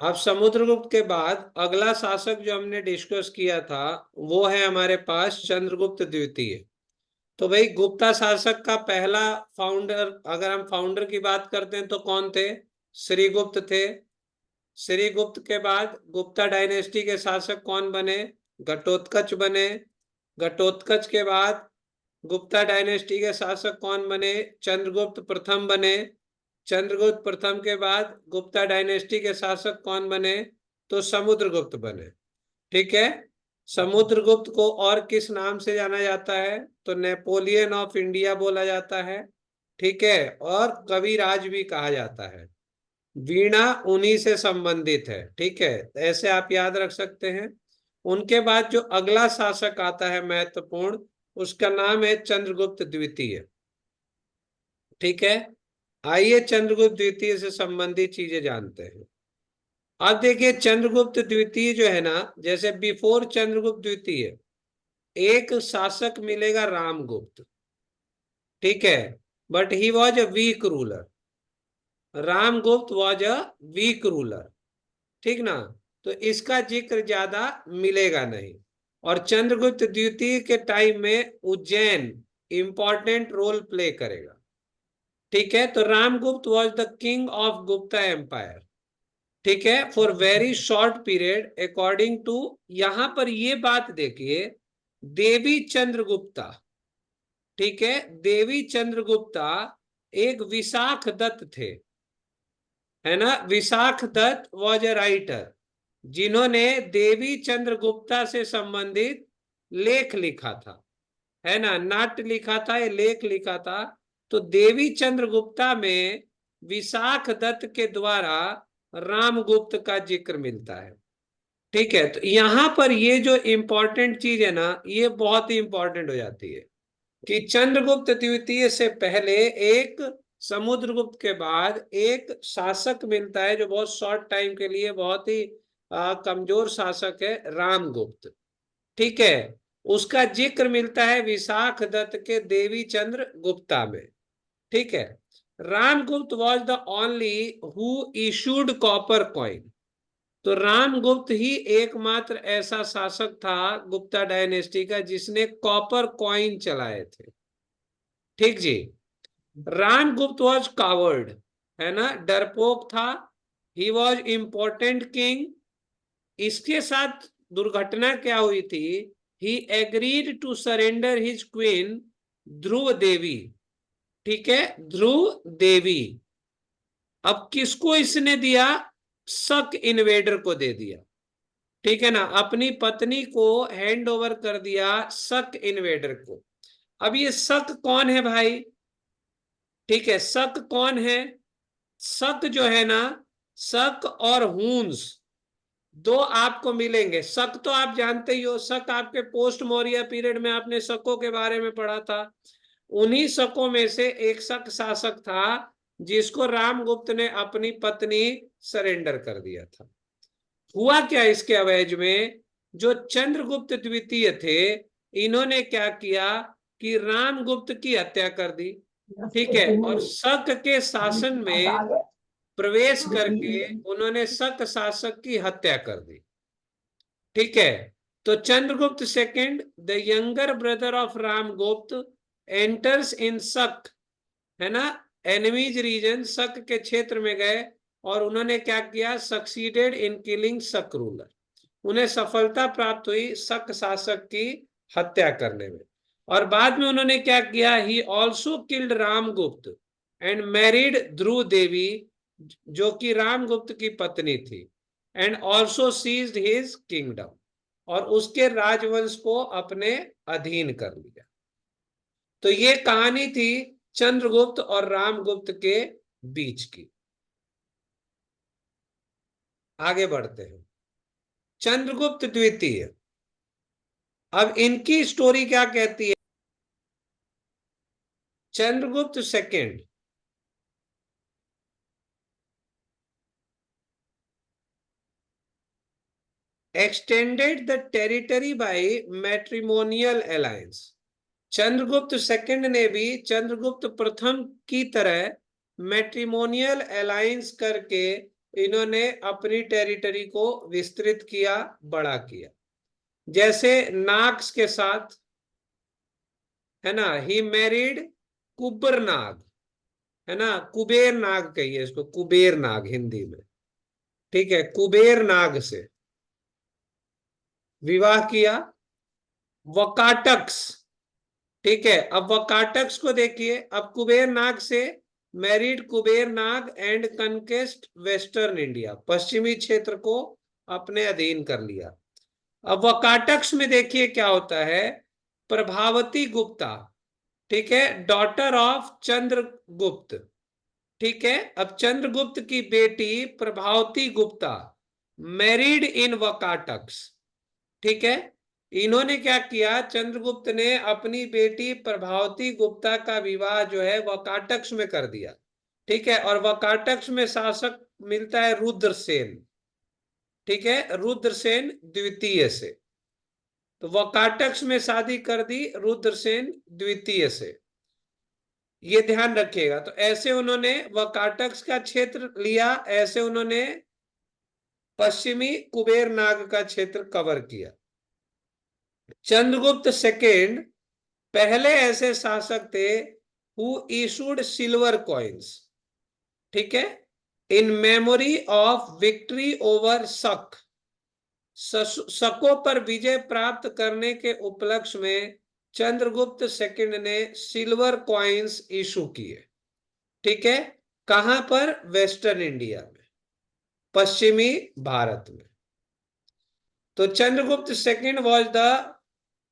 अब समुद्रगुप्त के बाद अगला शासक जो हमने डिस्कस किया था वो है हमारे पास चंद्रगुप्त द्वितीय। तो भाई गुप्ता शासक का पहला फाउंडर, अगर हम फाउंडर की बात करते हैं तो कौन थे? श्रीगुप्त थे। श्रीगुप्त के बाद गुप्ता डायनेस्टी के शासक कौन बने? घटोत्कच बने। घटोत्कच के बाद गुप्ता डायनेस्टी के शासक कौन बने? चंद्रगुप्त प्रथम बने। चंद्रगुप्त प्रथम के बाद गुप्ता डायनेस्टी के शासक कौन बने? तो समुद्रगुप्त बने। ठीक है। समुद्रगुप्त को और किस नाम से जाना जाता है? तो नेपोलियन ऑफ इंडिया बोला जाता है। ठीक है। और कविराज भी कहा जाता है। वीणा उन्हीं से संबंधित है। ठीक है, ऐसे आप याद रख सकते हैं। उनके बाद जो अगला शासक आता है महत्वपूर्ण, उसका नाम है चंद्रगुप्त द्वितीय। ठीक है। आइए चंद्रगुप्त द्वितीय से संबंधित चीजें जानते हैं। अब देखिए चंद्रगुप्त द्वितीय जो है ना, जैसे बिफोर चंद्रगुप्त द्वितीय एक शासक मिलेगा रामगुप्त। ठीक है। But he was a weak ruler. Ramgupta was a weak ruler. ठीक ना। तो इसका जिक्र ज्यादा मिलेगा नहीं। और चंद्रगुप्त द्वितीय के टाइम में उज्जैन इंपॉर्टेंट रोल प्ले करेगा। ठीक है। तो Ramgupta was the king of Gupta empire. ठीक है, for very short period according to. यहां पर ये बात देखिए, देवी चंद्रगुप्ता। ठीक है, देवी चंद्रगुप्ता एक विशाख दत्त थे, है ना। Vishakha Datta was a writer, जिन्होंने देवी चंद्रगुप्ता से संबंधित लेख लिखा था, है ना। नाट्य लिखा था, ये लेख लिखा था। तो देवी चंद्रगुप्ता में विशाख दत्त के द्वारा रामगुप्त का जिक्र मिलता है। ठीक है। तो यहां पर ये जो इंपॉर्टेंट चीज है ना, ये बहुत ही इंपॉर्टेंट हो जाती है कि चंद्रगुप्त द्वितीय से पहले एक, समुद्रगुप्त के बाद एक शासक मिलता है जो बहुत शॉर्ट टाइम के लिए बहुत ही कमजोर शासक है, रामगुप्त। ठीक है। उसका जिक्र मिलता है विशाख दत्त के देवी चंद्र गुप्ता में। ठीक है। Ramgupta was the only who issued copper coin. तो रामगुप्त ही एकमात्र ऐसा शासक था गुप्ता डायनेस्टी का जिसने कॉपर कॉइन चलाए थे। ठीक जी। रामगुप्त वॉज कावर्ड, है ना, डरपोक था। He was important king. इसके साथ दुर्घटना क्या हुई थी? He agreed to surrender his queen Dhruva Devi. ठीक है, ध्रुव देवी। अब किसको इसने दिया? शक इन्वेडर को दे दिया। ठीक है ना, अपनी पत्नी को हैंड ओवर कर दिया शक इन्वेडर को। अब ये शक कौन है भाई? ठीक है, शक कौन है? शक जो है ना, शक और हूंस दो आपको मिलेंगे। शक तो आप जानते ही हो, शक आपके पोस्ट मौर्य पीरियड में आपने शकों के बारे में पढ़ा था। उन्हीं शकों में से एक शक शासक था जिसको रामगुप्त ने अपनी पत्नी सरेंडर कर दिया था। हुआ क्या इसके अवैज में? जो चंद्रगुप्त द्वितीय थे, इन्होंने क्या किया कि रामगुप्त की हत्या कर दी। ठीक है। और शक के शासन में प्रवेश करके उन्होंने शक शासक की हत्या कर दी। ठीक है। तो Chandragupta second, the younger brother of Ramgupta, enters in Shaka, है ना, एनिमीज रीजन, शक के क्षेत्र में गए और उन्होंने क्या किया? सक्सीडेड इन किलिंग शक रूलर। उन्हें सफलता प्राप्त हुई शक शासक की हत्या करने में। और बाद में उन्होंने क्या किया? He also killed Ramagupta and married Dhruva Devi, जो कि रामगुप्त की पत्नी थी, and also seized his kingdom, और उसके राजवंश को अपने अधीन कर लिया। तो ये कहानी थी चंद्रगुप्त और रामगुप्त के बीच की। आगे बढ़ते हैं। चंद्रगुप्त द्वितीय, अब इनकी स्टोरी क्या कहती है? Chandragupta second extended the territory by matrimonial alliance. Chandragupta second ने भी चंद्रगुप्त प्रथम की तरह मैट्रिमोनियल अलायंस करके इन्होंने अपनी टेरिटरी को विस्तृत किया, बड़ा किया। जैसे नाग्स के साथ, है ना, ही मैरिड कुबर नाग, है ना, कुबेर नाग कहिए इसको, कुबेर नाग हिंदी में, ठीक है, कुबेर नाग से विवाह किया। वकाटक्स, ठीक है, अब वकाटक्स को देखिए, अब कुबेर नाग से married Kuber Nag and कनकेस्ट western India, पश्चिमी क्षेत्र को अपने अधीन कर लिया। अब वकाटक्स में देखिए क्या होता है, प्रभावती गुप्ता, ठीक है, डॉटर ऑफ चंद्रगुप्त, ठीक है, अब चंद्रगुप्त की बेटी प्रभावती गुप्ता मैरिड इन वकाटक्स, ठीक है, इन्होंने क्या किया, चंद्रगुप्त ने अपनी बेटी प्रभावती गुप्ता का विवाह जो है वकाटक्स में कर दिया, ठीक है, और वकाटक्स में शासक मिलता है रुद्रसेन, ठीक है, रुद्रसेन द्वितीय से। तो वकाटक्स में शादी कर दी रुद्रसेन द्वितीय से, ये ध्यान रखिएगा। तो ऐसे उन्होंने वकाटक्स का क्षेत्र लिया, ऐसे उन्होंने पश्चिमी कुबेर नाग का क्षेत्र कवर किया। चंद्रगुप्त सेकेंड पहले ऐसे शासक थे हु इशूड सिल्वर कॉइन्स, ठीक है, इन मेमोरी ऑफ विक्ट्री ओवर शक, शकों पर विजय प्राप्त करने के उपलक्ष्य में चंद्रगुप्त सेकंड ने सिल्वर कॉइन्स इशू किए, ठीक है, कहां पर, वेस्टर्न इंडिया में, पश्चिमी भारत में। तो Chandragupta second was the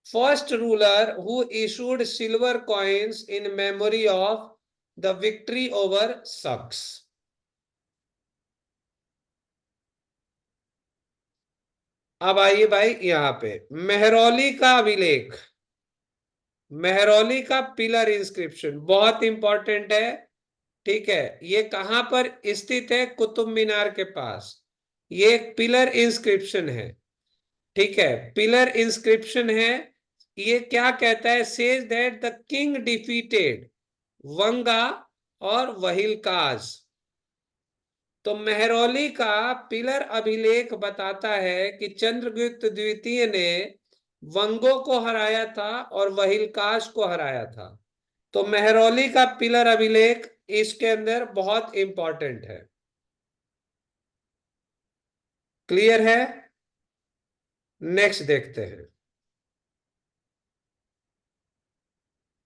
first ruler who issued silver coins in memory of the victory over Sakas. अब आइए भाई यहां पे मेहरौली का अभिलेख, मेहरौली का पिलर इंस्क्रिप्शन बहुत इंपॉर्टेंट है, ठीक है, ये कहां पर स्थित है, कुतुब मीनार के पास, ये एक पिलर इंस्क्रिप्शन है, ठीक है, पिलर इंस्क्रिप्शन है। ये क्या कहता है, says that the king defeated वंगा और वहिलकाज। तो मेहरौली का पिलर अभिलेख बताता है कि चंद्रगुप्त द्वितीय ने वंगों को हराया था और वहिलकाज को हराया था। तो मेहरौली का पिलर अभिलेख इसके अंदर बहुत इंपॉर्टेंट है। क्लियर है? नेक्स्ट देखते हैं,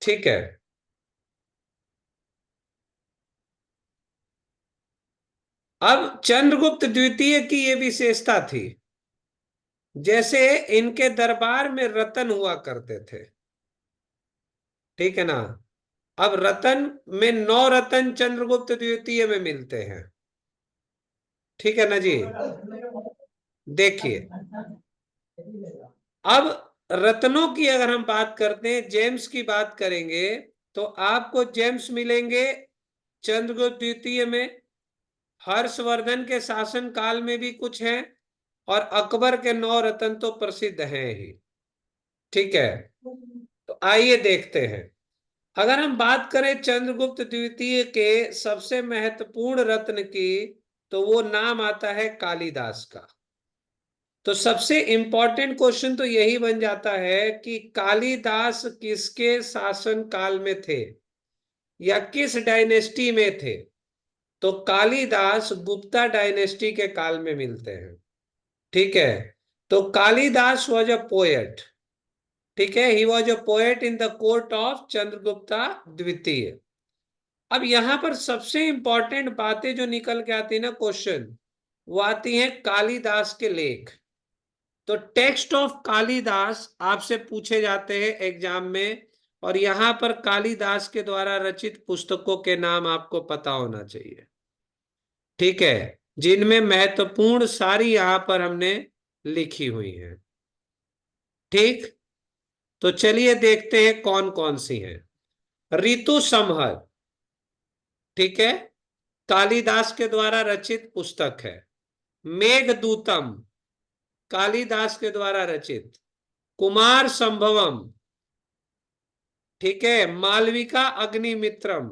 ठीक है। अब चंद्रगुप्त द्वितीय की यह विशेषता थी, जैसे इनके दरबार में रतन हुआ करते थे, ठीक है ना। अब रतन में 9 रतन चंद्रगुप्त द्वितीय में मिलते हैं, ठीक है ना जी। देखिए, अब रत्नों की अगर हम बात करते हैं, जेम्स की बात करेंगे, तो आपको जेम्स मिलेंगे चंद्रगुप्त द्वितीय में, हर्षवर्धन के शासन काल में भी कुछ हैं, और अकबर के 9 रत्न तो प्रसिद्ध हैं ही, ठीक है। तो आइए देखते हैं, अगर हम बात करें चंद्रगुप्त द्वितीय के सबसे महत्वपूर्ण रत्न की, तो वो नाम आता है कालिदास का। तो सबसे इंपॉर्टेंट क्वेश्चन तो यही बन जाता है कि कालिदास किसके शासन काल में थे या किस डायनेस्टी में थे। तो कालिदास गुप्ता डायनेस्टी के काल में मिलते हैं, ठीक है। तो कालिदास वॉज अ पोएट, ठीक है, ही was a poet in the court of Chandragupta द्वितीय। अब यहां पर सबसे इंपॉर्टेंट बातें जो निकल के आती है ना क्वेश्चन, वो आती हैं कालिदास के लेख। तो टेक्स्ट ऑफ कालिदास आपसे पूछे जाते हैं एग्जाम में, और यहां पर कालिदास के द्वारा रचित पुस्तकों के नाम आपको पता होना चाहिए, ठीक है, जिनमें महत्वपूर्ण सारी यहां पर हमने लिखी हुई है, ठीक। तो चलिए देखते हैं कौन कौन सी हैं। ऋतु संहार, ठीक है, कालिदास के द्वारा रचित पुस्तक है। मेघदूतम, कालिदास के द्वारा रचित। कुमार संभवम, ठीक है, मालविका अग्निमित्रम।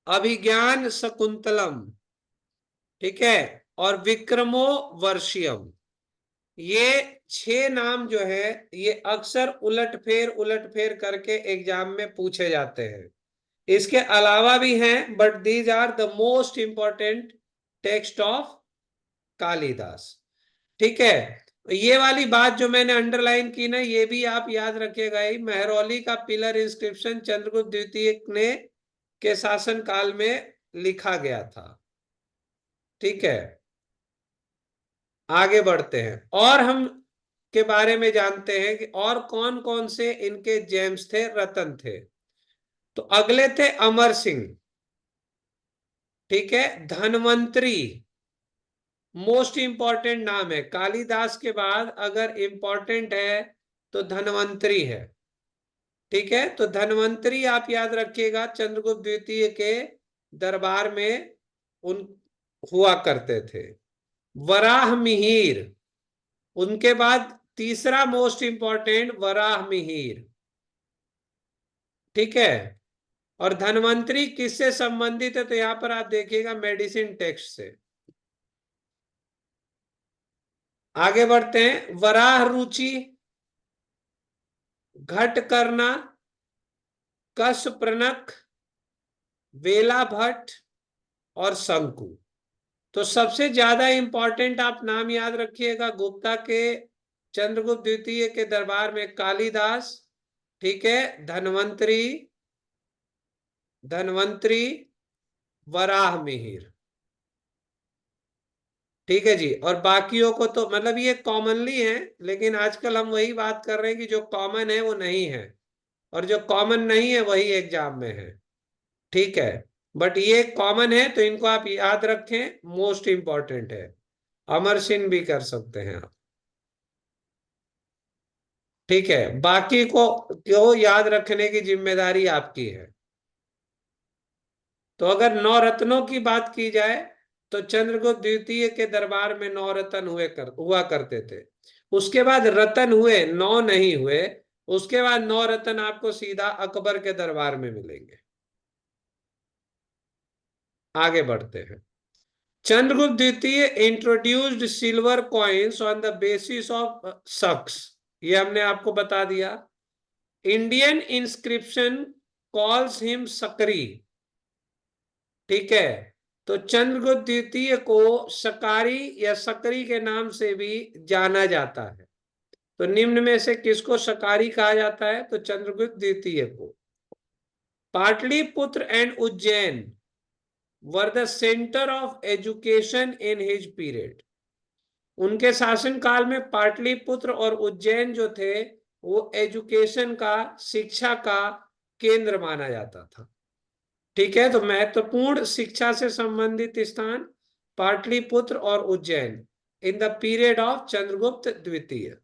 अभिज्ञान शकुंतलम, ठीक है, और विक्रमो वर्षियम। ये 6 नाम जो है ये अक्सर उलट फेर करके एग्जाम में पूछे जाते हैं। इसके अलावा भी हैं, but these are the most important text of Kalidas. ठीक है, ये वाली बात जो मैंने अंडरलाइन की ना, ये भी आप याद रखिएगा ही। मेहरौली का पिलर इंस्क्रिप्शन चंद्रगुप्त द्वितीय ने के शासन काल में लिखा गया था। ठीक है, आगे बढ़ते हैं और हम के बारे में जानते हैं कि और कौन कौन से इनके जेम्स थे, रतन थे। तो अगले थे अमर सिंह। ठीक है, धनवंतरी मोस्ट इंपॉर्टेंट नाम है कालिदास के बाद, अगर इंपॉर्टेंट है तो धनवंतरी है। ठीक है, तो धनवंतरी आप याद रखिएगा, चंद्रगुप्त द्वितीय के दरबार में उन हुआ करते थे। वराह मिहिर, उनके बाद तीसरा मोस्ट इंपॉर्टेंट वराह मिहिर। ठीक है, और धनवंतरी किससे संबंधित है, तो यहां पर आप देखिएगा मेडिसिन टेक्स्ट से। आगे बढ़ते हैं, वराह रुचि, घट करना, कश प्रणक, वेला भट्ट और शंकु। तो सबसे ज्यादा इंपॉर्टेंट आप नाम याद रखिएगा गुप्ता के चंद्रगुप्त द्वितीय के दरबार में कालिदास। ठीक है, धनवंतरी, धनवंतरी, वराह मिहिर। ठीक है जी, और बाकियों को तो मतलब ये कॉमनली है, लेकिन आजकल हम वही बात कर रहे हैं कि जो कॉमन है वो नहीं है, और जो कॉमन नहीं है वही एग्जाम में है। ठीक है, बट ये कॉमन है तो इनको आप याद रखें, मोस्ट इंपॉर्टेंट है। अमर सिंह भी कर सकते हैं आप। ठीक है, बाकी को क्यों याद रखने की जिम्मेदारी आपकी है। तो अगर नौ रत्नों की बात की जाए तो चंद्रगुप्त द्वितीय के दरबार में 9 रत्न हुआ करते थे। उसके बाद रत्न हुए, 9 नहीं हुए। उसके बाद 9 रत्न आपको सीधा अकबर के दरबार में मिलेंगे। आगे बढ़ते हैं। चंद्रगुप्त द्वितीय introduced silver coins on the basis of Sakas, ये हमने आपको बता दिया। Indian inscription calls him Shakari. ठीक है, तो चंद्रगुप्त द्वितीय को सकारी या सकरी के नाम से भी जाना जाता है। तो निम्न में से किसको सकारी कहा जाता है, तो चंद्रगुप्त द्वितीय को। Pataliputra and Ujjain were the centre of education in his period. उनके शासन काल में पाटलिपुत्र और उज्जैन जो थे वो एजुकेशन का, शिक्षा का केंद्र माना जाता था। ठीक है, तो महत्वपूर्ण शिक्षा से संबंधित स्थान पाटलिपुत्र और Ujjain in the period of Chandragupta द्वितीय।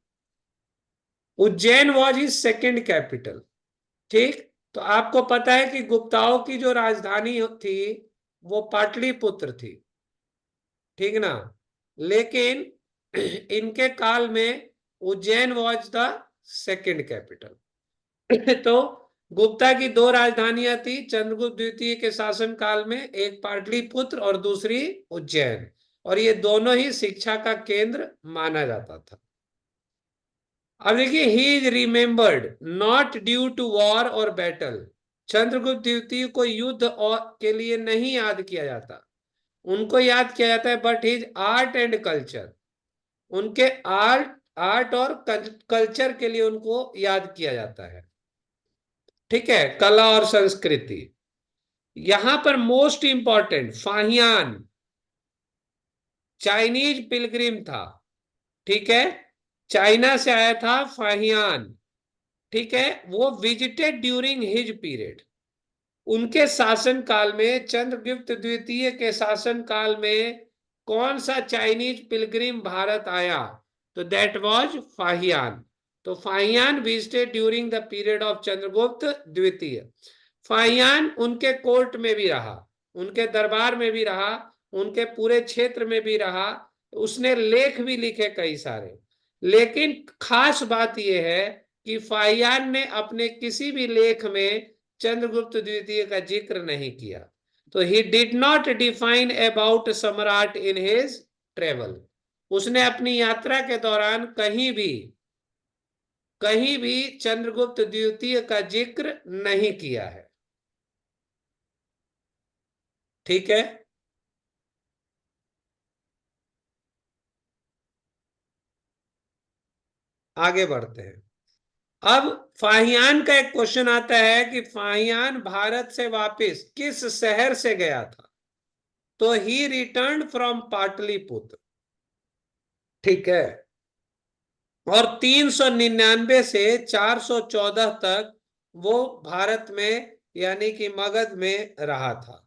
Ujjain was his second capital. ठीक, तो आपको पता है कि गुप्ताओं की जो राजधानी थी वो पाटलिपुत्र थी। ठीक ना, लेकिन इनके काल में Ujjain was the second capital. तो गुप्ता की 2 राजधानियां थी चंद्रगुप्त द्वितीय के शासन काल में, एक पाटलिपुत्र और दूसरी उज्जैन, और ये दोनों ही शिक्षा का केंद्र माना जाता था। अब देखिए, he is remembered not due to war और बैटल। चंद्रगुप्त द्वितीय को युद्ध और के लिए नहीं याद किया जाता, उनको याद किया जाता है but his art and culture. उनके आर्ट आर्ट और कल्चर के लिए उनको याद किया जाता है। ठीक है, कला और संस्कृति। यहां पर most important Fahien Chinese Pilgrim था। ठीक है, चाइना से आया था फाहियान। ठीक है, वो विजिटेड ड्यूरिंग हिज पीरियड। उनके शासन काल में, चंद्रगुप्त द्वितीय के शासन काल में कौन सा चाइनीज पिलग्रिम भारत आया, तो दैट वाज फाहियान। तो Fahien visited during the period of Chandragupta द्वितीय। फाहियान उनके कोर्ट में भी रहा, उनके दरबार में भी रहा, उनके पूरे क्षेत्र में भी रहा। उसने लेख भी लिखे कई सारे, लेकिन खास बात यह है कि फाहियान ने अपने किसी भी लेख में चंद्रगुप्त द्वितीय का जिक्र नहीं किया। तो he did not define about सम्राट इन हिज ट्रेवल, उसने अपनी यात्रा के दौरान कहीं भी चंद्रगुप्त द्वितीय का जिक्र नहीं किया है। ठीक है, आगे बढ़ते हैं। अब फाहियान का एक क्वेश्चन आता है कि फाहियान भारत से वापस किस शहर से गया था? तो ही रिटर्न फ्रॉम पाटलिपुत्र। ठीक है, और 399 से 414 तक वो भारत में यानी कि मगध में रहा था।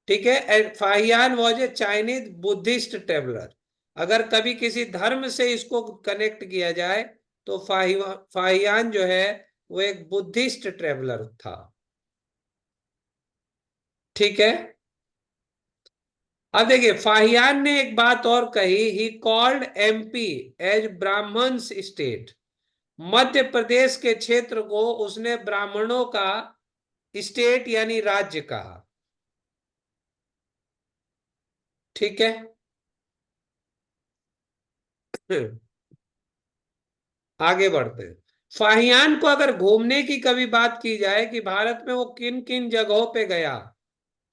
ठीक है, and Fahien was a Chinese Buddhist traveller. अगर कभी किसी धर्म से इसको कनेक्ट किया जाए तो फाहियान जो है वो एक बुद्धिस्ट ट्रेवलर था। ठीक है, अब देखिए फाहियान ने एक बात और कही, he called MP as Brahmans state. Madhya Pradesh के क्षेत्र को उसने ब्राह्मणों का स्टेट यानी राज्य कहा। ठीक है, आगे बढ़ते हैं। फाहियान को अगर घूमने की कभी बात की जाए कि भारत में वो किन किन जगहों पे गया,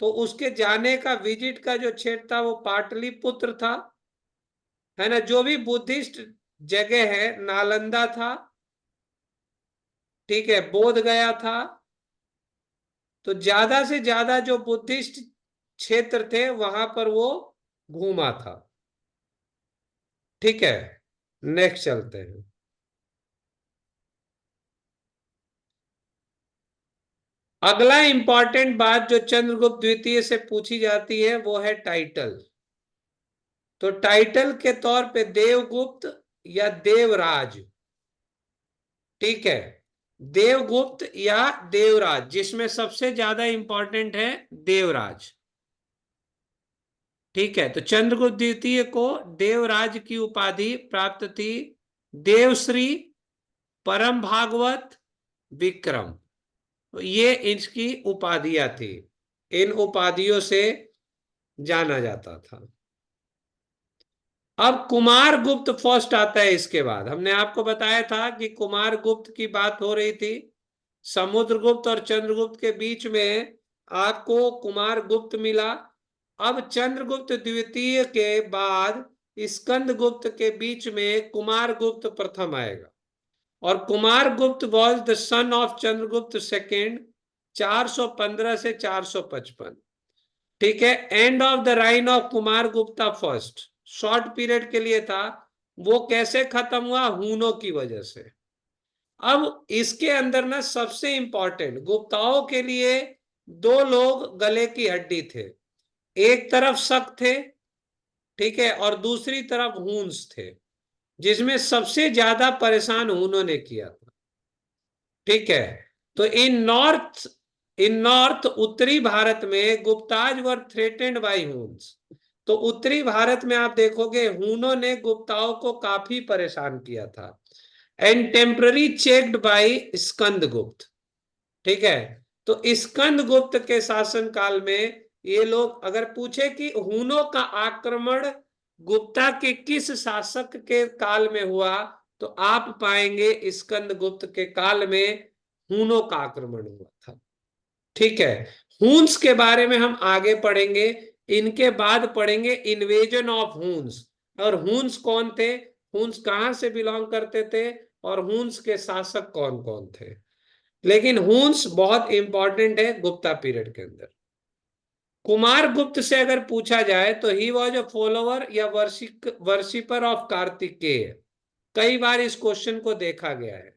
तो उसके जाने का विजिट का जो क्षेत्र था वो पाटलिपुत्र था, है ना। जो भी बुद्धिस्ट जगह है, नालंदा था, ठीक है, बोध गया था। तो ज्यादा से ज्यादा जो बुद्धिस्ट क्षेत्र थे वहां पर वो घूमा था। ठीक है, नेक्स्ट चलते हैं। अगला इंपॉर्टेंट बात जो चंद्रगुप्त द्वितीय से पूछी जाती है वो है टाइटल। तो टाइटल के तौर पे देवगुप्त या देवराज। ठीक है, देवगुप्त या देवराज, जिसमें सबसे ज्यादा इंपॉर्टेंट है देवराज। ठीक है, तो चंद्रगुप्त द्वितीय को देवराज की उपाधि प्राप्त थी। देवश्री, परम भागवत, विक्रम, तो ये इसकी उपाधियां थी। इन उपाधियों से जाना जाता था। अब कुमार गुप्त फर्स्ट आता है। इसके बाद हमने आपको बताया था कि कुमार गुप्त की बात हो रही थी। समुद्रगुप्त और चंद्रगुप्त के बीच में आपको कुमार गुप्त मिला। अब चंद्रगुप्त द्वितीय के बाद स्कंद गुप्त के बीच में कुमार गुप्त प्रथम आएगा। और कुमार गुप्त was the son of Chandragupta second, 415 से 455। ठीक है, end of the Ryan of Kumar Gupta first, short period के लिए था। वो कैसे खत्म हुआ? हूनों की वजह से। अब इसके अंदर ना सबसे इंपॉर्टेंट गुप्ताओं के लिए दो लोग गले की हड्डी थे। एक तरफ शक थे, ठीक है, और दूसरी तरफ हून्स थे, जिसमें सबसे ज्यादा परेशान हूनों ने किया था। ठीक है, तो इन नॉर्थ उत्तरी भारत में गुप्ताज वर थ्रेटेंड बाय हून्स। तो उत्तरी भारत में आप देखोगे हूनों ने गुप्ताओं को काफी परेशान किया था। And temporary checked by Skandagupta. ठीक है, तो स्कंदगुप्त के शासन काल में ये लोग अगर पूछे कि हूनों का आक्रमण गुप्ता के किस शासक के काल में हुआ, तो आप पाएंगे स्कंदगुप्त के काल में हूनों का आक्रमण हुआ था। ठीक है, हून्स के बारे में हम आगे पढ़ेंगे। इनके बाद पढ़ेंगे इन्वेजन ऑफ हून्स। और हून्स कौन थे, हून्स कहां से बिलोंग करते थे, और हून्स के शासक कौन कौन थे। लेकिन हून्स बहुत इंपॉर्टेंट है गुप्ता पीरियड के अंदर। कुमार गुप्त से अगर पूछा जाए तो ही वॉज अ फॉलोवर या वर्शिपर ऑफ कार्तिकेय। कई बार इस क्वेश्चन को देखा गया है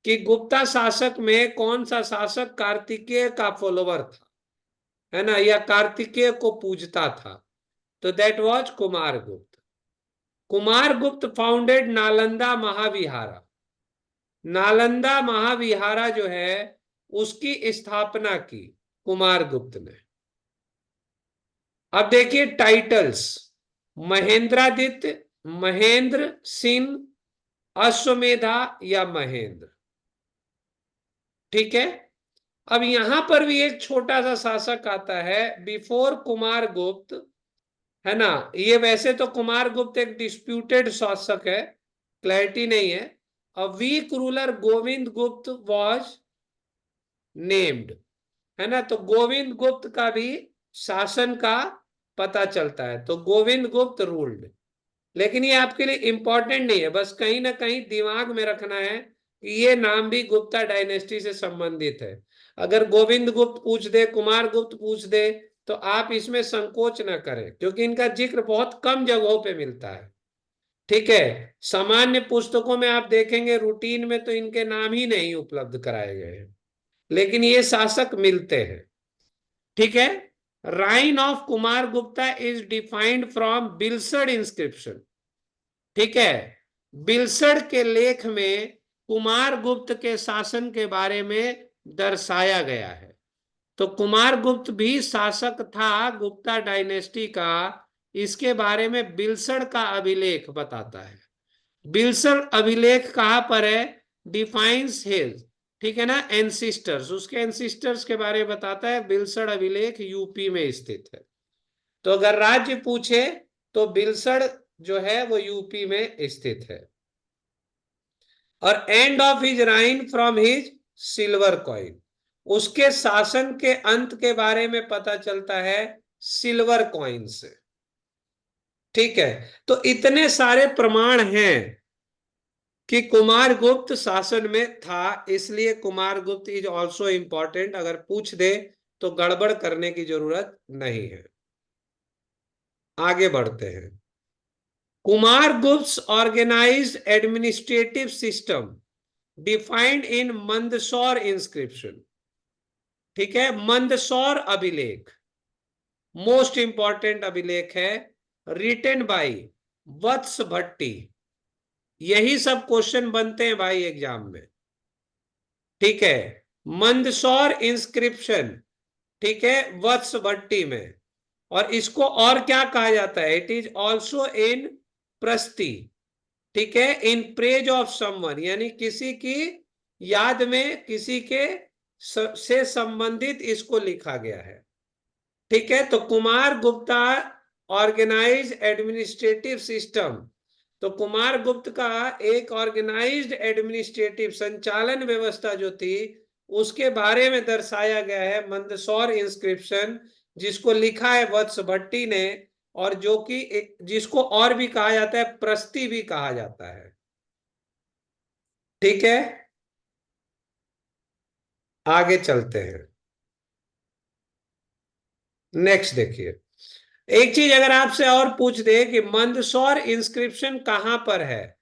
कि गुप्ता शासक में कौन सा शासक कार्तिकेय का फॉलोवर था, है ना, या कार्तिकेय को पूजता था। तो दैट वाज कुमार गुप्त। कुमार गुप्त फाउंडेड नालंदा महाविहारा। नालंदा महाविहारा जो है उसकी स्थापना की कुमार गुप्त ने। अब देखिए टाइटल्स, महेंद्रादित्य, महेंद्र सिंह, अश्वमेधा या महेंद्र। ठीक है, अब यहां पर भी एक छोटा सा शासक आता है बिफोर कुमार गुप्त, है ना। ये वैसे तो कुमार गुप्त एक डिस्प्यूटेड शासक है, क्लैरिटी नहीं है। अ वीक रूलर गोविंद गुप्त वॉज नेम्ड, है ना। तो गोविंद गुप्त का भी शासन का पता चलता है, तो गोविंद गुप्त रूल्ड। लेकिन ये आपके लिए इंपॉर्टेंट नहीं है, बस कहीं ना कहीं दिमाग में रखना है कि ये नाम भी गुप्ता डायनेस्टी से संबंधित है। अगर गोविंद गुप्त पूछ दे, कुमार गुप्त पूछ दे, तो आप इसमें संकोच ना करें, क्योंकि इनका जिक्र बहुत कम जगहों पे मिलता है। ठीक है। सामान्य पुस्तकों में आप देखेंगे, रूटीन में तो इनके नाम ही नहीं उपलब्ध कराए गए हैं, लेकिन ये शासक मिलते हैं। ठीक है। Reign of Kumar Gupta is defined from Bilsad inscription. ठीक है। बिल्सड के लेख में कुमार गुप्त के शासन के बारे में दर्शाया गया है। तो कुमार गुप्त भी शासक था गुप्ता डायनेस्टी का, इसके बारे में बिल्सड का अभिलेख बताता है। बिल्सड अभिलेख कहां पर है? डिफाइंस हिज, ठीक है ना, एंसिस्टर्स, उसके एंसिस्टर्स के बारे में बताता है। बिल्सड अभिलेख यूपी में स्थित है। तो अगर राज्य पूछे तो बिल्सड जो है वो यूपी में स्थित है। और end of his reign from his silver coin, उसके शासन के अंत के बारे में पता चलता है सिल्वर कॉइन से। ठीक है। तो इतने सारे प्रमाण हैं कि कुमार गुप्त शासन में था, इसलिए कुमार गुप्त इज ऑल्सो इंपॉर्टेंट। अगर पूछ दे तो गड़बड़ करने की जरूरत नहीं है। आगे बढ़ते हैं। Kumar Gupta organized administrative system defined in Mandsaur inscription. ठीक है। मंदसौर अभिलेख मोस्ट इंपॉर्टेंट अभिलेख है, रिटेन बाई वत्स भट्टी। यही सब क्वेश्चन बनते हैं भाई एग्जाम में। ठीक है। मंदसौर इंस्क्रिप्शन, ठीक है, वत्स भट्टी में। और इसको और क्या कहा जाता है? इट इज ऑल्सो इन प्रस्ती। ठीक है। इन प्रेज ऑफ समवन, यानी किसी की याद में, किसी के से संबंधित इसको लिखा गया है। ठीक है। तो Kumar Gupta organize administrative system, तो कुमार गुप्त का एक ऑर्गेनाइज्ड एडमिनिस्ट्रेटिव संचालन व्यवस्था जो थी, उसके बारे में दर्शाया गया है मंदसौर इंस्क्रिप्शन, जिसको लिखा है वत्स भट्टी ने, और जो कि जिसको और भी कहा जाता है, प्रस्ती भी कहा जाता है। ठीक है। आगे चलते हैं। नेक्स्ट देखिए, एक चीज अगर आपसे और पूछ दे कि मंदसौर इंस्क्रिप्शन कहां पर है,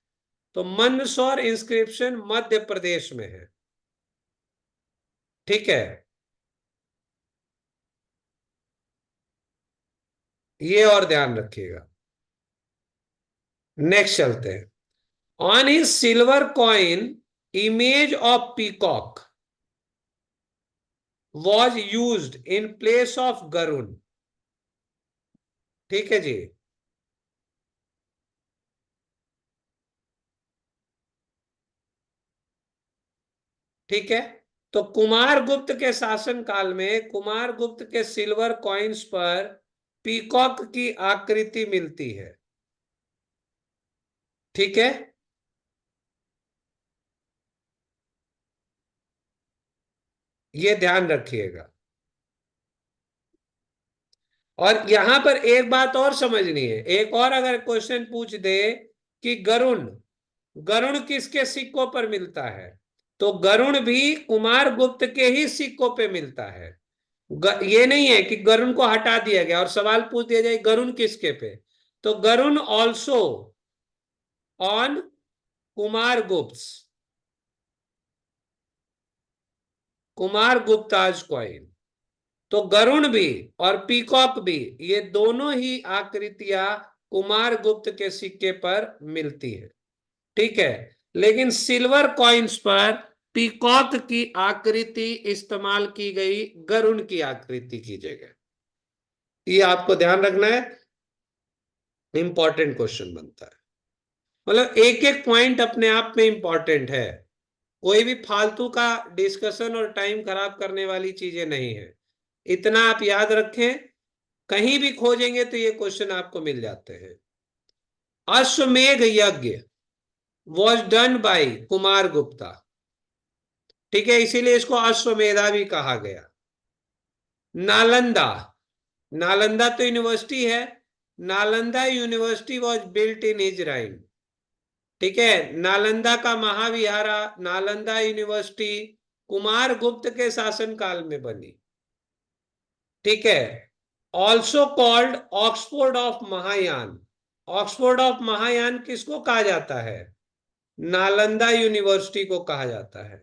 तो मंदसौर इंस्क्रिप्शन मध्य प्रदेश में है। ठीक है। ये और ध्यान रखिएगा। नेक्स्ट चलते हैं। On his silver coin image of peacock was used in place of Garun. ठीक है जी। ठीक है। तो कुमार गुप्त के शासन काल में कुमार गुप्त के सिल्वर कॉइन्स पर पीकॉक की आकृति मिलती है। ठीक है। ये ध्यान रखिएगा। और यहां पर एक बात और समझनी है, एक और अगर क्वेश्चन पूछ दे कि गरुण, गरुण किसके सिक्कों पर मिलता है, तो गरुण भी कुमार गुप्त के ही सिक्कों पे मिलता है। ये नहीं है कि गरुण को हटा दिया गया और सवाल पूछ दिया जाए गरुण किसके पे, तो गरुण ऑल्सो ऑन कुमार गुप्त, कुमार गुप्ताज कॉइन। तो गरुण भी और पीकॉक भी, ये दोनों ही आकृतियां कुमार गुप्त के सिक्के पर मिलती है। ठीक है। लेकिन सिल्वर कॉइन्स पर पीकॉक की आकृति इस्तेमाल की गई, गरुण की आकृति की जगह। ये आपको ध्यान रखना है, इंपॉर्टेंट क्वेश्चन बनता है। मतलब एक एक पॉइंट अपने आप में इंपॉर्टेंट है। कोई भी फालतू का डिस्कशन और टाइम खराब करने वाली चीजें नहीं है। इतना आप याद रखें, कहीं भी खोजेंगे तो ये क्वेश्चन आपको मिल जाते हैं। अश्वमेध यज्ञ was done by Kumar Gupta. ठीक है, इसीलिए इसको अश्वमेधा भी कहा गया। नालंदा, नालंदा तो यूनिवर्सिटी है। Nalanda university was built in Israel. ठीक है, नालंदा का महाविहारा, नालंदा यूनिवर्सिटी कुमार गुप्त के शासनकाल में बनी। ठीक है, also called Oxford of Mahayana. Oxford of Mahayana किसको कहा जाता है? नालंदा यूनिवर्सिटी को कहा जाता है।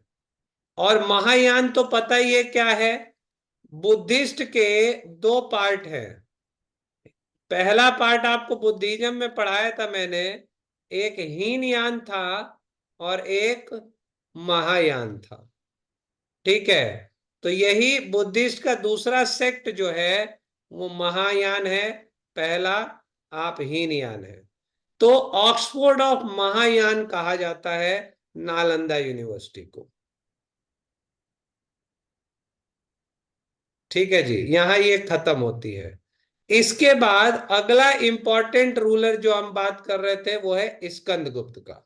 और महायान तो पता ही है क्या है, बुद्धिस्ट के दो पार्ट हैं। पहला पार्ट आपको बुद्धिज्म में पढ़ाया था मैंने, एक हीनयान था और एक महायान था। ठीक है, तो यही बुद्धिस्ट का दूसरा सेक्ट जो है वो महायान है, पहला आप हीनयान है। तो ऑक्सफोर्ड ऑफ महायान कहा जाता है नालंदा यूनिवर्सिटी को। ठीक है जी, यहां ये खत्म होती है। इसके बाद अगला इंपॉर्टेंट रूलर जो हम बात कर रहे थे वो है स्कंदगुप्त का।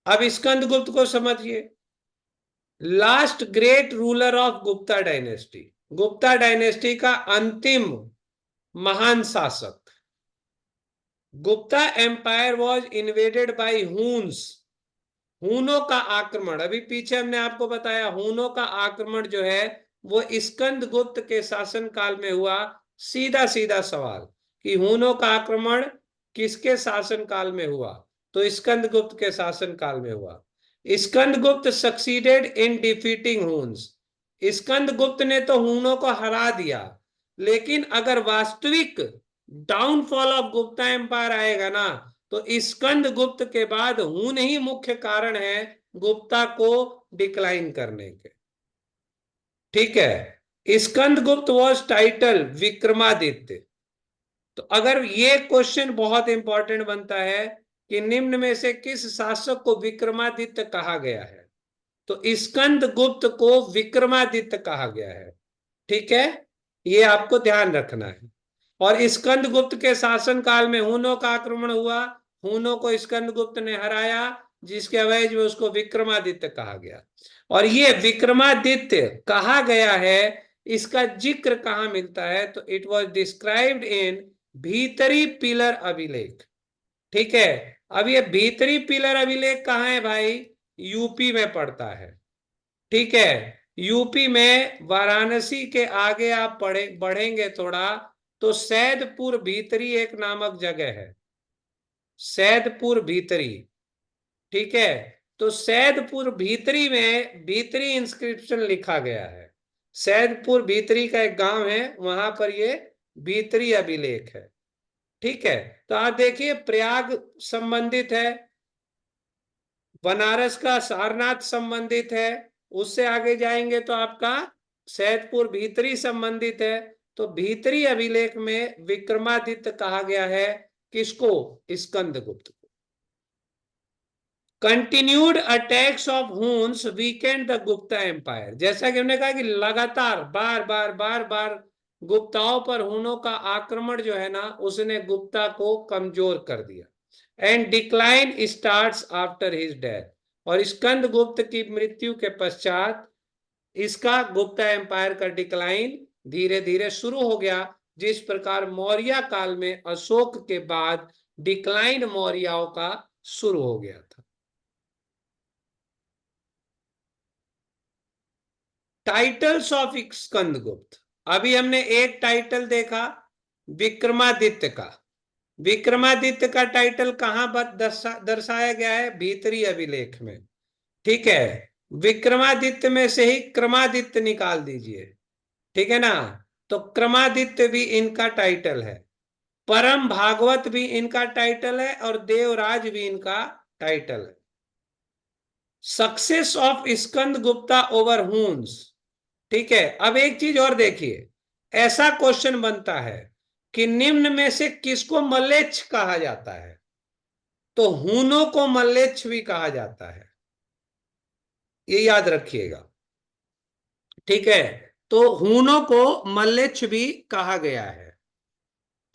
अब स्कंदगुप्त को समझिए, last great ruler of Gupta dynasty. Gupta dynasty का अंतिम महान शासक। Gupta empire was invaded by Huns. हूनों का आक्रमण, अभी पीछे हमने आपको बताया, हूनों का आक्रमण जो है वो स्कंदगुप्त के शासन काल में हुआ। सीधा सीधा सवाल कि हूनों का आक्रमण किसके शासन काल में हुआ? तो स्कंदगुप्त के शासन काल में हुआ। Skandagupta succeeded in defeating Huns. Skandagupta ने तो हूनों को हरा दिया, लेकिन अगर वास्तविक डाउनफॉल ऑफ गुप्ता एम्पायर आएगा ना, तो स्कंदगुप्त के बाद हून ही मुख्य कारण है गुप्ता को डिक्लाइन करने के। ठीक है, स्कंदगुप्त वॉज टाइटल विक्रमादित्य। तो अगर ये क्वेश्चन बहुत इंपॉर्टेंट बनता है कि निम्न में से किस शासक को विक्रमादित्य कहा गया है, तो स्कंदगुप्त को विक्रमादित्य कहा गया है। ठीक है, ये आपको ध्यान रखना है। और स्कंदगुप्त के शासन काल में हूनों का आक्रमण हुआ, हूनों को स्कंदगुप्त ने हराया, जिसके अवैज में उसको विक्रमादित्य कहा गया। और ये विक्रमादित्य कहा गया है, इसका जिक्र कहां मिलता है? तो इट वॉज डिस्क्राइब्ड इन भीतरी पिलर अभिलेख। ठीक है, अब ये भीतरी पिलर अभिलेख कहाँ है भाई? यूपी में पड़ता है। ठीक है, यूपी में वाराणसी के आगे आप बढ़ेंगे थोड़ा, तो सैदपुर भीतरी एक नामक जगह है, सैदपुर भीतरी। ठीक है, तो सैदपुर भीतरी में भीतरी इंस्क्रिप्शन लिखा गया है। सैदपुर भीतरी का एक गांव है, वहां पर ये भीतरी अभिलेख है। ठीक है, तो आप देखिए प्रयाग संबंधित है, बनारस का सारनाथ संबंधित है, उससे आगे जाएंगे तो आपका सैदपुर भीतरी संबंधित है। तो भीतरी अभिलेख में विक्रमादित्य कहा गया है किसको? स्कंदगुप्त को। Continued attacks of Huns weakened the Gupta empire. जैसा कि हमने कहा कि लगातार बार बार बार बार गुप्ताओं पर हुनों का आक्रमण जो है ना, उसने गुप्ता को कमजोर कर दिया। And decline starts after his death. और स्कंदगुप्त की मृत्यु के पश्चात इसका गुप्ता एम्पायर का डिक्लाइन धीरे धीरे शुरू हो गया। जिस प्रकार मौर्य काल में अशोक के बाद डिक्लाइन मौर्यों का शुरू हो गया था। Titles of Skandagupta. अभी हमने एक टाइटल देखा विक्रमादित्य का। विक्रमादित्य का टाइटल कहां पर दर्शाया गया है? भीतरी अभिलेख में। ठीक है, विक्रमादित्य में से ही क्रमादित्य निकाल दीजिए। ठीक है ना, तो क्रमादित्य भी इनका टाइटल है, परम भागवत भी इनका टाइटल है, और देवराज भी इनका टाइटल है। Success of Skanda Gupta over Hund's. ठीक है, अब एक चीज और देखिए, ऐसा क्वेश्चन बनता है कि निम्न में से किसको मल्लेच्छ कहा जाता है? तो हूनों को मल्लेच्छ भी कहा जाता है। ये याद रखिएगा, ठीक है। तो हूनों को मल्लेच्छ भी कहा गया है।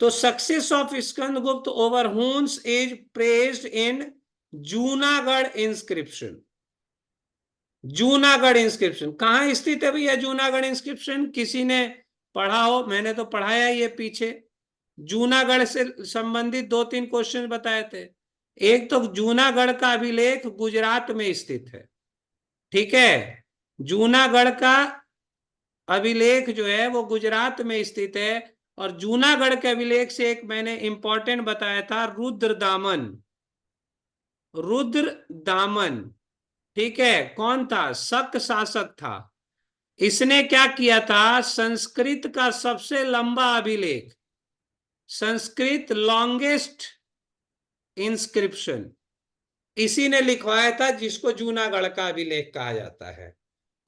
तो success of Skandagupta over Huns is praised in Junagadh inscription. Junagadh inscription कहाँ स्थित है भैया? जूनागढ़ इंस्क्रिप्शन किसी ने पढ़ा हो? मैंने तो पढ़ाया ही है पीछे। जूनागढ़ से संबंधित 2-3 क्वेश्चन बताए थे। एक तो जूनागढ़ का अभिलेख गुजरात में स्थित है, ठीक है। जूनागढ़ का अभिलेख जो है वो गुजरात में स्थित है। और जूनागढ़ के अभिलेख से एक मैंने इंपॉर्टेंट बताया था, रुद्रदामन। रुद्रदामन, ठीक है, कौन था? शक शासक था। इसने क्या किया था? संस्कृत का सबसे लंबा अभिलेख, संस्कृत लॉन्गेस्ट इंस्क्रिप्शन, इसी ने लिखवाया था, जिसको जूनागढ़ का अभिलेख कहा जाता है।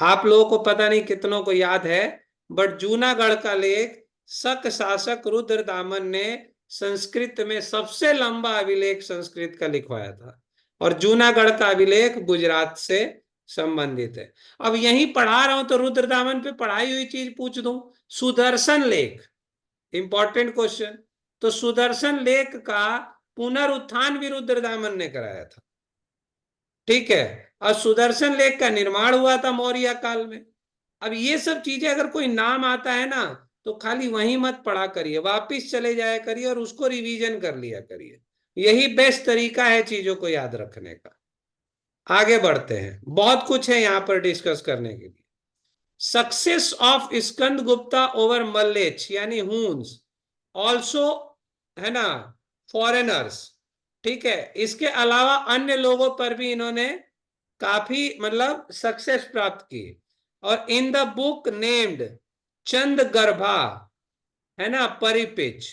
आप लोगों को पता नहीं कितनों को याद है, बट जूनागढ़ का लेख शक शासक रुद्रदामन ने संस्कृत में सबसे लंबा अभिलेख संस्कृत का लिखवाया था। और जूनागढ़ का अभिलेख गुजरात से संबंधित है। अब यहीं पढ़ा रहा हूं तो रुद्रदामन पे पढ़ाई हुई चीज पूछ दूं। सुदर्शन लेख, इंपॉर्टेंट क्वेश्चन। तो सुदर्शन लेख का पुनरुत्थान भी रुद्रदामन ने कराया था, ठीक है। और सुदर्शन लेख का निर्माण हुआ था मौर्य काल में। अब ये सब चीजें अगर कोई नाम आता है ना, तो खाली वहीं मत पढ़ा करिए, वापिस चले जाया करिए और उसको रिवीजन कर लिया करिए। यही बेस्ट तरीका है चीजों को याद रखने का। आगे बढ़ते हैं, बहुत कुछ है यहां पर डिस्कस करने के लिए। Success of Skanda Gupta over मल्लेच्छ यानी हून्स ऑल्सो, है ना, फॉरेनर्स, ठीक है। इसके अलावा अन्य लोगों पर भी इन्होंने काफी मतलब सक्सेस प्राप्त की। और इन द बुक नेम्ड चंदगर्भा, है ना, परिपिच,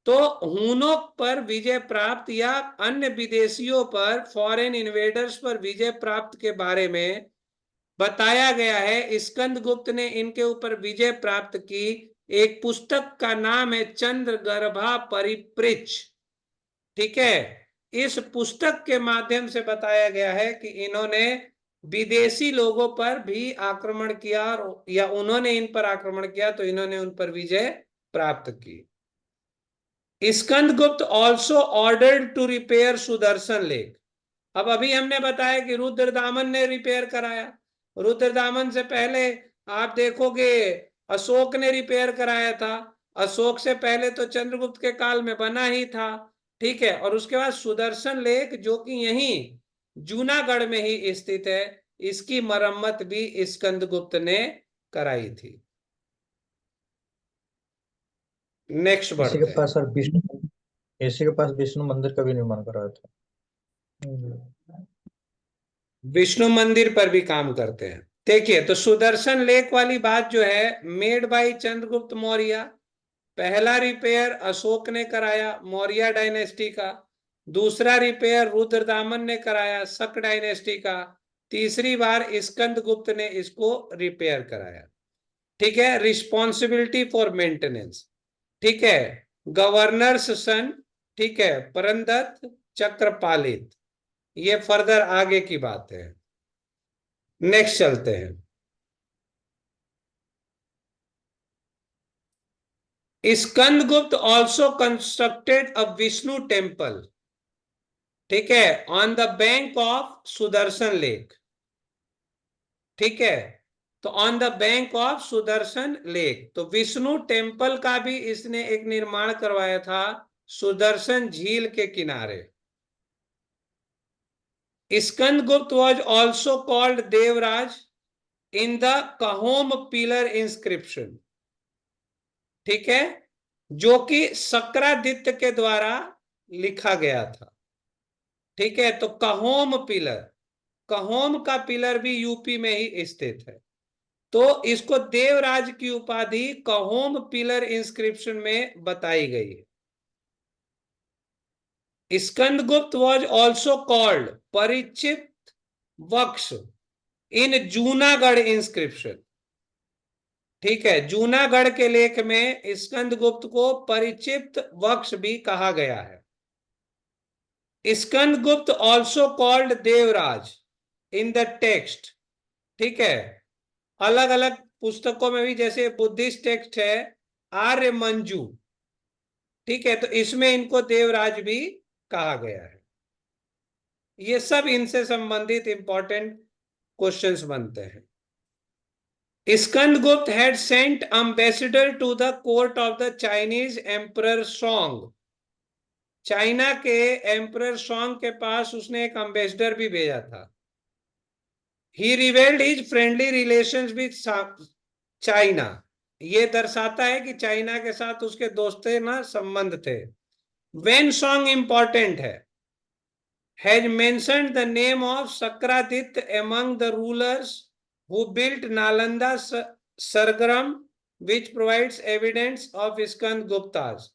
तो हूनों पर विजय प्राप्त या अन्य विदेशियों पर, फॉरेन इन्वेडर्स पर विजय प्राप्त के बारे में बताया गया है। स्कंदगुप्त ने इनके ऊपर विजय प्राप्त की। एक पुस्तक का नाम है चंद्रगर्भा परिपृच्छ, ठीक है। इस पुस्तक के माध्यम से बताया गया है कि इन्होंने विदेशी लोगों पर भी आक्रमण किया, या उन्होंने इन पर आक्रमण किया तो इन्होंने उन पर विजय प्राप्त की। Skandagupta also ordered to repair Sudarshan lake. अब अभी हमने बताया कि रुद्रदामन ने रिपेयर कराया। रुद्रदामन से पहले आप देखोगे अशोक ने रिपेयर कराया था। अशोक से पहले तो चंद्रगुप्त के काल में बना ही था, ठीक है। और उसके बाद सुदर्शन लेक जो कि यहीं जूनागढ़ में ही स्थित है, इसकी मरम्मत भी स्कंदगुप्त ने कराई थी। नेक्स्ट इसी के बढ़ते हैं। पास सर विष्णु, इसी के पास विष्णु मंदिर का भी निर्माण कराया था। विष्णु मंदिर पर भी काम करते हैं। देखिए, तो सुदर्शन लेक वाली बात जो है, मेड बाय चंद्रगुप्त मौर्य। पहला रिपेयर अशोक ने कराया मौर्य डायनेस्टी का। दूसरा रिपेयर रुद्रदामन ने कराया शक डायनेस्टी का। तीसरी बार स्कंदगुप्त ने इसको रिपेयर कराया, ठीक है। रिस्पॉन्सिबिलिटी फॉर मेंटेनेंस, ठीक है, गवर्नर्स सन, ठीक है, परंदत्त, चक्रपालित। ये फर्दर आगे की बात है। नेक्स्ट चलते हैं। स्कंदगुप्त ऑल्सो कंस्ट्रक्टेड अ विष्णु टेम्पल, ठीक है, on the bank of Sudarshan lake, ठीक है। तो on the bank of Sudarshan lake, तो विष्णु टेम्पल का भी इसने एक निर्माण करवाया था सुदर्शन झील के किनारे। Skandagupta was also called Devraj in the Kahaum pillar inscription, ठीक है, जो कि शक्रादित्य के द्वारा लिखा गया था, ठीक है। तो कहोम पिलर, कहोम का पिलर भी यूपी में ही स्थित है। तो इसको देवराज की उपाधि कहोम पिलर इंस्क्रिप्शन में बताई गई है। स्कंदगुप्त वॉज ऑल्सो कॉल्ड परिचित वक्ष इन जूनागढ़ इंस्क्रिप्शन, ठीक है। जूनागढ़ के लेख में स्कंदगुप्त को परिचित वक्ष भी कहा गया है। Skandagupta also called Devraj in the text ठीक है। अलग अलग पुस्तकों में भी, जैसे बुद्धिस्ट टेक्स्ट है आर्य मंजू, ठीक है, तो इसमें इनको देवराज भी कहा गया है। ये सब इनसे संबंधित इंपॉर्टेंट क्वेश्चंस बनते हैं। Skandagupta had sent ambassador to the court of the Chinese Emperor Song। China के एम्परर सॉन्ग के पास उसने एक एम्बेसडर भी भेजा था। He revealed his friendly relations with China. ये दर्शाता है कि चाइना के साथ उसके दोस्ताना संबंध थे। वेन सॉन्ग इंपॉर्टेंट है, has mentioned the name of Sakraditya among the rulers who built Nalanda Sargram, which provides evidence of Skandguptas।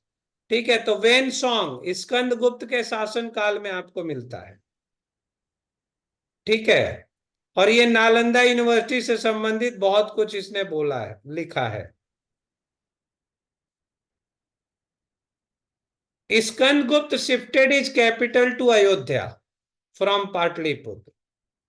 ठीक है, तो वेन सॉन्ग स्कंदगुप्त के शासन काल में आपको मिलता है। ठीक है, और ये नालंदा यूनिवर्सिटी से संबंधित बहुत कुछ इसने बोला है, लिखा है। Skandagupta shifted his capital to Ayodhya from Pataliputra.